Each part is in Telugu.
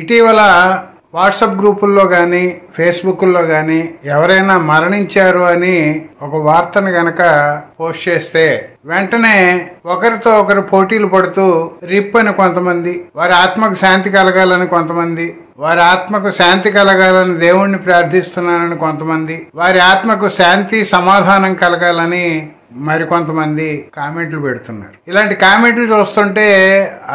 ఇటీవల వాట్సాప్ గ్రూపుల్లో కానీ ఫేస్బుక్లో కానీ ఎవరైనా మరణించారు అని ఒక వార్తను గనక పోస్ట్ చేస్తే వెంటనే ఒకరితో ఒకరు పోటీలు పడుతూ రిప్ అని కొంతమంది, వారి ఆత్మకు శాంతి కలగాలని కొంతమంది, వారి ఆత్మకు శాంతి కలగాలని దేవుణ్ణి ప్రార్థిస్తున్నానని కొంతమంది, వారి ఆత్మకు శాంతి సమాధానం కలగాలని మరికొంతమంది కామెంట్లు పెడుతున్నారు. ఇలాంటి కామెంట్లు చూస్తుంటే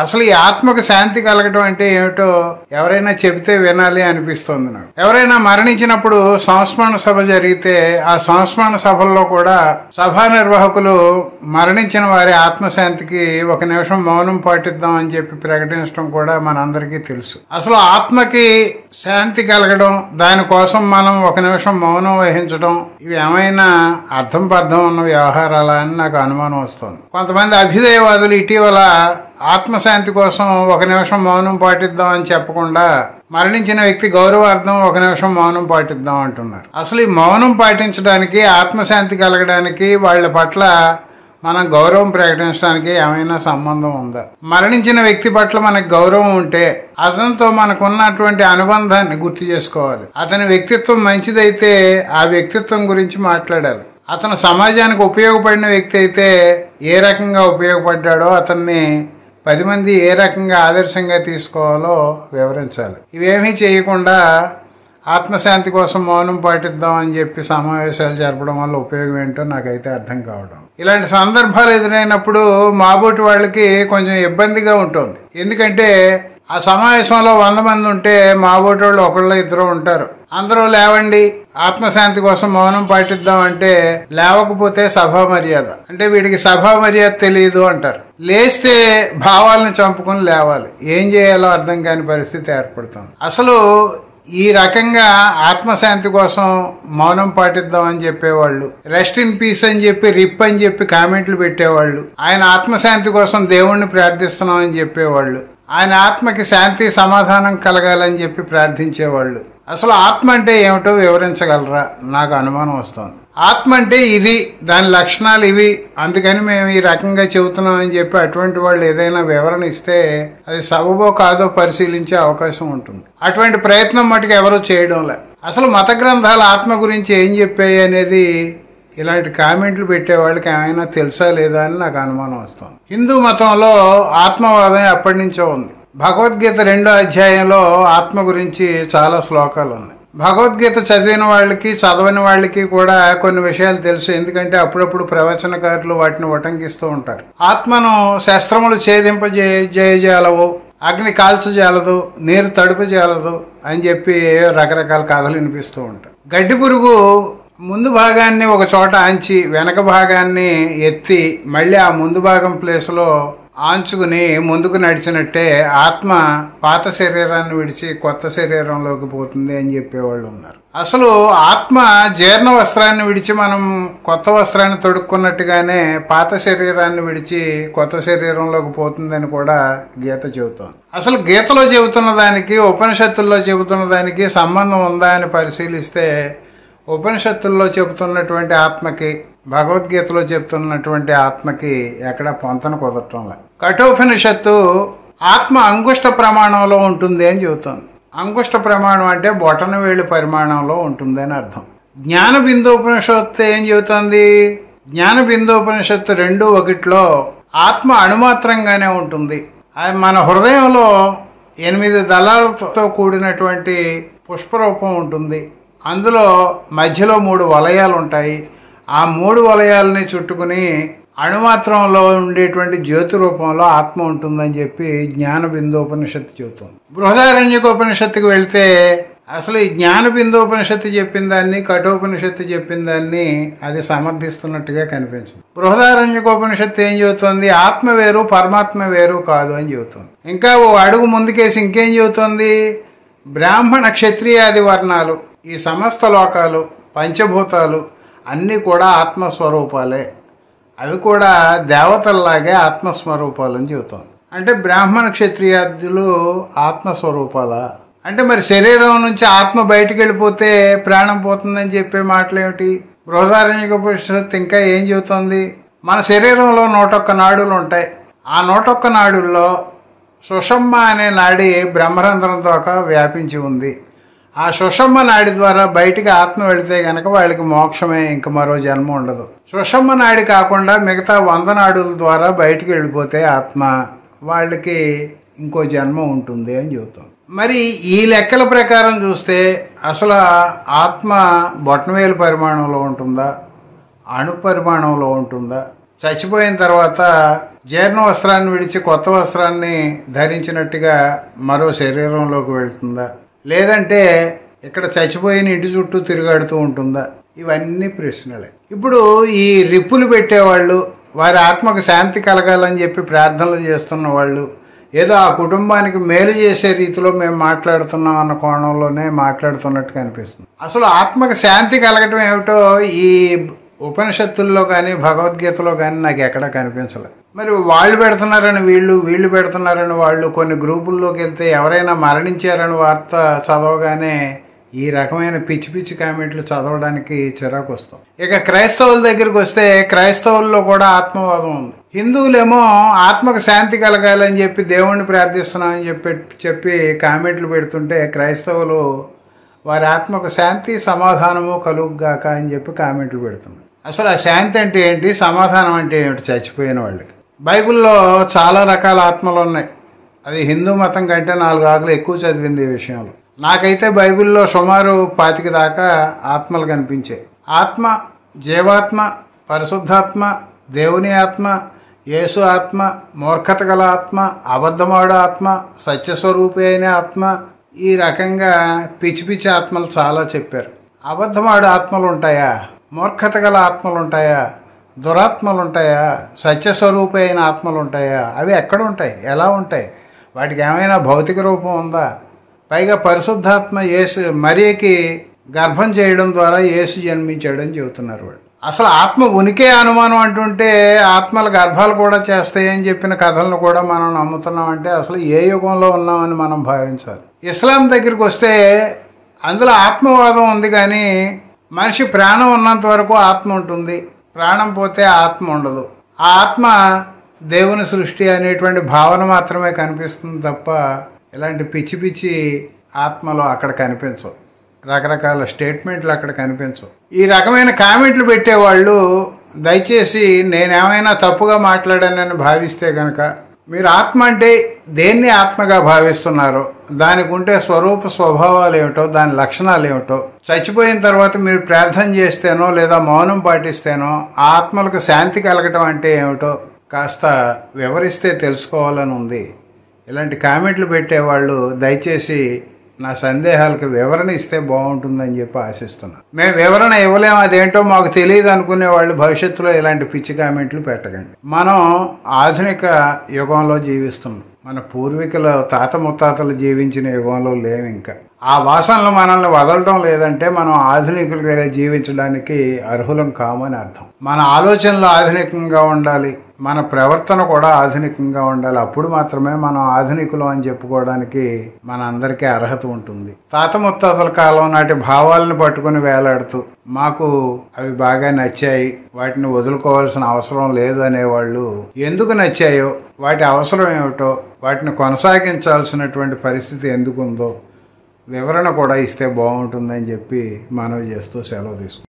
అసలు ఈ ఆత్మకు శాంతి కలగటం అంటే ఏమిటో ఎవరైనా చెబితే వినాలి అనిపిస్తుంది నాకు. ఎవరైనా మరణించినప్పుడు సంస్మరణ సభ జరిగితే ఆ సంస్మరణ సభల్లో కూడా సభా నిర్వాహకులు మరణించిన వారి ఆత్మశాంతికి ఒక నిమిషం మౌనం పాటిద్దాం అని చెప్పి ప్రకటించడం కూడా మనందరికీ తెలుసు. అసలు ఆత్మకి శాంతి కలగడం, దానికోసం మనం ఒక నిమిషం మౌనం వహించడం, ఇవి ఏమైనా అర్థం పర్థం ఉన్న వ్యవహారాలా అని నాకు అనుమానం వస్తుంది. కొంతమంది అభ్యుదయవాదులు ఇటీవల ఆత్మశాంతి కోసం ఒక నిమిషం మౌనం పాటిద్దాం అని చెప్పకుండా మరణించిన వ్యక్తి గౌరవార్థం ఒక నిమిషం మౌనం పాటిద్దాం అంటున్నారు. అసలు ఈ మౌనం పాటించడానికి, ఆత్మశాంతి కలగడానికి వాళ్ళ పట్ల మనం గౌరవం ప్రకటించడానికి ఏమైనా సంబంధం ఉందా? మరణించిన వ్యక్తి పట్ల మనకు గౌరవం ఉంటే అతనితో మనకున్నటువంటి అనుబంధాన్ని గుర్తు చేసుకోవాలి. అతని వ్యక్తిత్వం మంచిదైతే ఆ వ్యక్తిత్వం గురించి మాట్లాడాలి. అతను సమాజానికి ఉపయోగపడిన వ్యక్తి అయితే ఏ రకంగా ఉపయోగపడ్డాడో, అతన్ని 10 మంది ఏ రకంగా ఆదర్శంగా తీసుకోవాలో వివరించాలి. ఇవేమీ చేయకుండా ఆత్మశాంతి కోసం మౌనం పాటిద్దాం అని చెప్పి సమావేశాలు జరపడం వల్ల ఉపయోగం ఏంటో నాకైతే అర్థం కావడం. ఇలాంటి సందర్భాలు ఎదురైనప్పుడు మాబోటి వాళ్ళకి కొంచెం ఇబ్బందిగా ఉంటుంది. ఎందుకంటే ఆ సమావేశంలో 100 మంది ఉంటే మాబోటి వాళ్ళు ఒకళ్ళు ఇద్దరు ఉంటారు. అందరూ లేవండి ఆత్మశాంతి కోసం మౌనం పాటిద్దాం అంటే లేవకపోతే సభా మర్యాద, అంటే వీడికి సభా మర్యాద తెలియదు అంటారు. లేస్తే భావాలను చంపుకుని లేవాలి. ఏం చేయాలో అర్థం కాని పరిస్థితి ఏర్పడుతుంది. అసలు ఈ రకంగా ఆత్మశాంతి కోసం మౌనం పాటిద్దాం అని చెప్పేవాళ్ళు, రెస్ట్ ఇన్ పీస్ అని చెప్పి రిప్ అని చెప్పి కామెంట్లు పెట్టేవాళ్ళు, ఆయన ఆత్మశాంతి కోసం దేవుణ్ణి ప్రార్థిస్తున్నాం అని చెప్పేవాళ్ళు, ఆయన ఆత్మకి శాంతి సమాధానం కలగాలని చెప్పి ప్రార్థించేవాళ్ళు. అసలు ఆత్మ అంటే ఏమిటో వివరించగలరా? నాకు అనుమానం వస్తుంది. ఆత్మ అంటే ఇది, దాని లక్షణాలు ఇవి, అందుకని మేము ఈ రకంగా చెబుతున్నాం అని చెప్పి అటువంటి వాళ్ళు ఏదైనా వివరణ ఇస్తే అది సబబో కాదో పరిశీలించే అవకాశం ఉంటుంది. అటువంటి ప్రయత్నం మటుకు ఎవరూ చేయడంలే. అసలు మత గ్రంథాలు ఆత్మ గురించి ఏం చెప్పాయి అనేది ఇలాంటి కామెంట్లు పెట్టే వాళ్ళకి ఏమైనా తెలుసా లేదా అని నాకు అనుమానం వస్తుంది. హిందూ మతంలో ఆత్మవాదం ఎప్పటి నుంచో ఉంది. భగవద్గీత 2వ అధ్యాయంలో ఆత్మ గురించి చాలా శ్లోకాలు ఉన్నాయి. భగవద్గీత చదివిన వాళ్ళకి చదవని వాళ్ళకి కూడా కొన్ని విషయాలు తెలుసు. ఎందుకంటే అప్పుడప్పుడు ప్రవచనకారులు వాటిని ఉటంకిస్తూ ఉంటారు. ఆత్మను శస్త్రములు ఛేదింపజేయజాలవు, అగ్ని కాల్చజాలదు, నీరు తడుపజాలదు అని చెప్పి రకరకాల కథలు వినిపిస్తూ ఉంటారు. గడ్డి పురుగు ముందు భాగాన్ని ఒక చోట ఆంచి వెనక భాగాన్ని ఎత్తి మళ్ళీ ఆ ముందు భాగం ప్లేస్లో ఆంచుకుని ముందుకు నడిచినట్టే ఆత్మ పాత శరీరాన్ని విడిచి కొత్త శరీరంలోకి పోతుంది అని చెప్పేవాళ్ళు ఉన్నారు. అసలు ఆత్మ జీర్ణ వస్త్రాన్ని విడిచి మనం కొత్త వస్త్రాన్ని తొడుక్కున్నట్టుగానే పాత శరీరాన్ని విడిచి కొత్త శరీరంలోకి పోతుందని కూడా గీత చెబుతోంది. అసలు గీతలో చెబుతున్న దానికి ఉపనిషత్తుల్లో చెబుతున్న దానికి సంబంధం ఉందా అని పరిశీలిస్తే ఉపనిషత్తుల్లో చెబుతున్నటువంటి ఆత్మకి, భగవద్గీతలో చెబుతున్నటువంటి ఆత్మకి ఎక్కడ పొంతన కుదరటంలే. కఠోపనిషత్తు ఆత్మ అంగుష్ట ప్రమాణంలో ఉంటుంది అని చెబుతోంది. అంగుష్ట ప్రమాణం అంటే బొటన వేలు పరిమాణంలో ఉంటుంది అని అర్థం. జ్ఞాన బిందోపనిషత్తు ఏం చెబుతోంది? జ్ఞాన బిందోపనిషత్తు 2:1 ఆత్మ అణుమాత్రంగానే ఉంటుంది. మన హృదయంలో 8 దళాలతో కూడినటువంటి పుష్పరూపం ఉంటుంది. అందులో మధ్యలో 3 వలయాలు ఉంటాయి. ఆ 3 వలయాలని చుట్టుకుని అణుమాత్రంలో ఉండేటువంటి జ్యోతి రూపంలో ఆత్మ ఉంటుందని చెప్పి జ్ఞాన బిందోపనిషత్తు చెబుతుంది. బృహదారణ్యకోపనిషత్తుకి వెళ్తే అసలు ఈ జ్ఞాన బిందోపనిషత్తు చెప్పిన దాన్ని, కఠోపనిషత్తు చెప్పిన దాన్ని అది సమర్థిస్తున్నట్టుగా కనిపించింది. బృహదారణ్యకోపనిషత్తు ఏం చెబుతుంది? ఆత్మ వేరు, పరమాత్మ వేరు కాదు అని చెబుతుంది. ఇంకా ఓ అడుగు ముందుకేసి ఇంకేం చెబుతుంది? బ్రాహ్మణ క్షత్రియాది వర్ణాలు, ఈ సమస్త లోకాలు, పంచభూతాలు అన్నీ కూడా ఆత్మస్వరూపాలే. అవి కూడా దేవతల్లాగే ఆత్మస్వరూపాలని చెబుతాం. అంటే బ్రాహ్మణ క్షత్రియాదులు ఆత్మస్వరూపాలా? అంటే మరి శరీరం నుంచి ఆత్మ బయటికి వెళ్ళిపోతే ప్రాణం పోతుందని చెప్పే మాటలేమిటి? బృహదారణ్యకోపనిషత్తు ఇంకా ఏం చెబుతోంది? మన శరీరంలో 101 నాడులు ఉంటాయి. ఆ 101 నాడుల్లో సుషుమ్న అనే నాడి బ్రహ్మరంధ్రం దాకా వ్యాపించి ఉంది. ఆ సుషుమ్న నాడి ద్వారా బయటికి ఆత్మ వెళితే గనక వాళ్ళకి మోక్షమే, ఇంక మరో జన్మ ఉండదు. సుషుమ్న నాడి కాకుండా మిగతా 100 నాడుల ద్వారా బయటికి వెళ్ళిపోతే ఆత్మ, వాళ్ళకి ఇంకో జన్మ ఉంటుంది అని చెబుతాం. మరి ఈ లెక్కల ప్రకారం చూస్తే అసలు ఆత్మ బొటనవేలు పరిమాణంలో ఉంటుందా, అణు పరిమాణంలో ఉంటుందా, చచ్చిపోయిన తర్వాత జీర్ణ వస్త్రాన్ని విడిచి కొత్త వస్త్రాన్ని ధరించినట్టుగా మరో శరీరంలోకి వెళ్తుందా, లేదంటే ఇక్కడ చచ్చిపోయిన ఇంటి చుట్టూ తిరుగాడుతూ ఉంటుందా? ఇవన్నీ ప్రశ్నలే. ఇప్పుడు ఈ రిప్పులు పెట్టేవాళ్ళు, వారి ఆత్మకు శాంతి కలగాలని చెప్పి ప్రార్థనలు చేస్తున్న వాళ్ళు ఏదో ఆ కుటుంబానికి మేలు చేసే రీతిలో మేము మాట్లాడుతున్నాం అన్న కోణంలోనే మాట్లాడుతున్నట్టు కనిపిస్తుంది. అసలు ఆత్మకు శాంతి కలగటం ఏమిటో ఈ ఉపనిషత్తుల్లో కానీ భగవద్గీతలో కానీ నాకు ఎక్కడా కనిపించలేదు. మరి వాళ్ళు పెడుతున్నారని వీళ్ళు పెడుతున్నారని వాళ్ళు, కొన్ని గ్రూపుల్లోకి వెళ్తే ఎవరైనా మరణించారని వార్త చదవగానే ఈ రకమైన పిచ్చి పిచ్చి కామెంట్లు చదవడానికి చిరాకు వస్తాం. ఇక క్రైస్తవుల దగ్గరికి వస్తే క్రైస్తవుల్లో కూడా ఆత్మవాదం ఉంది. హిందువులేమో ఆత్మకు శాంతి కలగాలని చెప్పి దేవుణ్ణి ప్రార్థిస్తున్నామని చెప్పి కామెంట్లు పెడుతుంటే క్రైస్తవులు వారి ఆత్మకు శాంతి సమాధానము కలుగుగాక అని చెప్పి కామెంట్లు పెడుతున్నారు. అసలు ఆ శాంతి అంటే ఏంటి, సమాధానం అంటే ఏమిటి చచ్చిపోయిన వాళ్ళకి? బైబిల్లో చాలా రకాల ఆత్మలు ఉన్నాయి. అది హిందూ మతం కంటే 4 ఆకులు ఎక్కువ చదివింది ఈ విషయంలో. నాకైతే బైబిల్లో సుమారు 25 దాకా ఆత్మలు కనిపించాయి. ఆత్మ, జీవాత్మ, పరిశుద్ధాత్మ, దేవుని ఆత్మ, యేసు ఆత్మ, మూర్ఖత గల ఆత్మ, అబద్ధమాడు ఆత్మ, సత్యస్వరూపి అయిన ఆత్మ, ఈ రకంగా పిచ్చి పిచ్చి ఆత్మలు చాలా చెప్పారు. అబద్ధమాడు ఆత్మలు ఉంటాయా, మూర్ఖత గల ఆత్మలు ఉంటాయా, దురాత్మలు ఉంటాయా, సత్యస్వరూపి అయిన ఆత్మలు ఉంటాయా? అవి ఎక్కడ ఉంటాయి, ఎలా ఉంటాయి, వాటికి ఏమైనా భౌతిక రూపం ఉందా? పైగా పరిశుద్ధాత్మ యేసు మరియకి గర్భం చేయడం ద్వారా యేసు జన్మించాడని చెబుతున్నారు వాళ్ళు. అసలు ఆత్మ ఉనికే అనుమానం అంటుంటే ఆత్మల గర్భాలు కూడా చేస్తాయని చెప్పిన కథలను కూడా మనం నమ్ముతున్నామంటే అసలు ఏ యుగంలో ఉన్నామని మనం భావించాలి. ఇస్లాం దగ్గరికి వస్తే అందులో ఆత్మవాదం ఉంది, కానీ మనిషి ప్రాణం ఉన్నంత వరకు ఆత్మ ఉంటుంది, ప్రాణం పోతే ఆత్మ ఉండదు. ఆ ఆత్మ దేవుని సృష్టి అనేటువంటి భావన మాత్రమే కనిపిస్తుంది తప్ప ఇలాంటి పిచ్చి పిచ్చి ఆత్మలు అక్కడ కనిపించవు, రకరకాల స్టేట్మెంట్లు అక్కడ కనిపించవు. ఈ రకమైన కామెంట్లు పెట్టేవాళ్ళు దయచేసి నేనేమైనా తప్పుగా మాట్లాడానని భావిస్తే కనుక మీరు ఆత్మ అంటే దేన్ని ఆత్మగా భావిస్తున్నారో, దానికి ఉంటే స్వరూప స్వభావాలు ఏమిటో, దాని లక్షణాలు ఏమిటో, చచ్చిపోయిన తర్వాత మీరు ప్రార్థన చేస్తేనో లేదా మౌనం పాటిస్తేనో ఆ ఆత్మలకు శాంతి కలగటం అంటే ఏమిటో కాస్త వివరిస్తే తెలుసుకోవాలని ఉంది. ఇలాంటి కామెంట్లు పెట్టేవాళ్ళు దయచేసి నా సందేహాలకు వివరణ ఇస్తే బాగుంటుందని చెప్పి ఆశిస్తున్నాను. మేము వివరణ ఇవ్వలేము, అదేంటో మాకు తెలియదు అనుకునే వాళ్ళు భవిష్యత్తులో ఇలాంటి పిచ్చి కామెంట్లు పెట్టకండి. మనం ఆధునిక యుగంలో జీవిస్తున్నాం. మన పూర్వీకుల తాత ముత్తాతలు జీవించిన యుగంలో లేవు. ఇంకా ఆ వాసనలు మనల్ని వదలటం లేదంటే మనం ఆధునికులుగా జీవించడానికి అర్హులం కామని అర్థం. మన ఆలోచనలు ఆధునికంగా ఉండాలి, మన ప్రవర్తన కూడా ఆధునికంగా ఉండాలి. అప్పుడు మాత్రమే మనం ఆధునికులు అని చెప్పుకోవడానికి మన అందరికీ అర్హత ఉంటుంది. తాత ముత్తాతల కాలం నాటి భావాలను పట్టుకుని వేలాడుతూ మాకు అవి బాగా నచ్చాయి, వాటిని వదులుకోవాల్సిన అవసరం లేదు అనేవాళ్ళు ఎందుకు నచ్చాయో, వాటి అవసరం ఏమిటో, వాటిని కొనసాగించాల్సినటువంటి పరిస్థితి ఎందుకుందో వివరణ కూడా ఇస్తే బాగుంటుందని చెప్పి మనవి చేస్తూ సెలవు తీసుకుంటాం.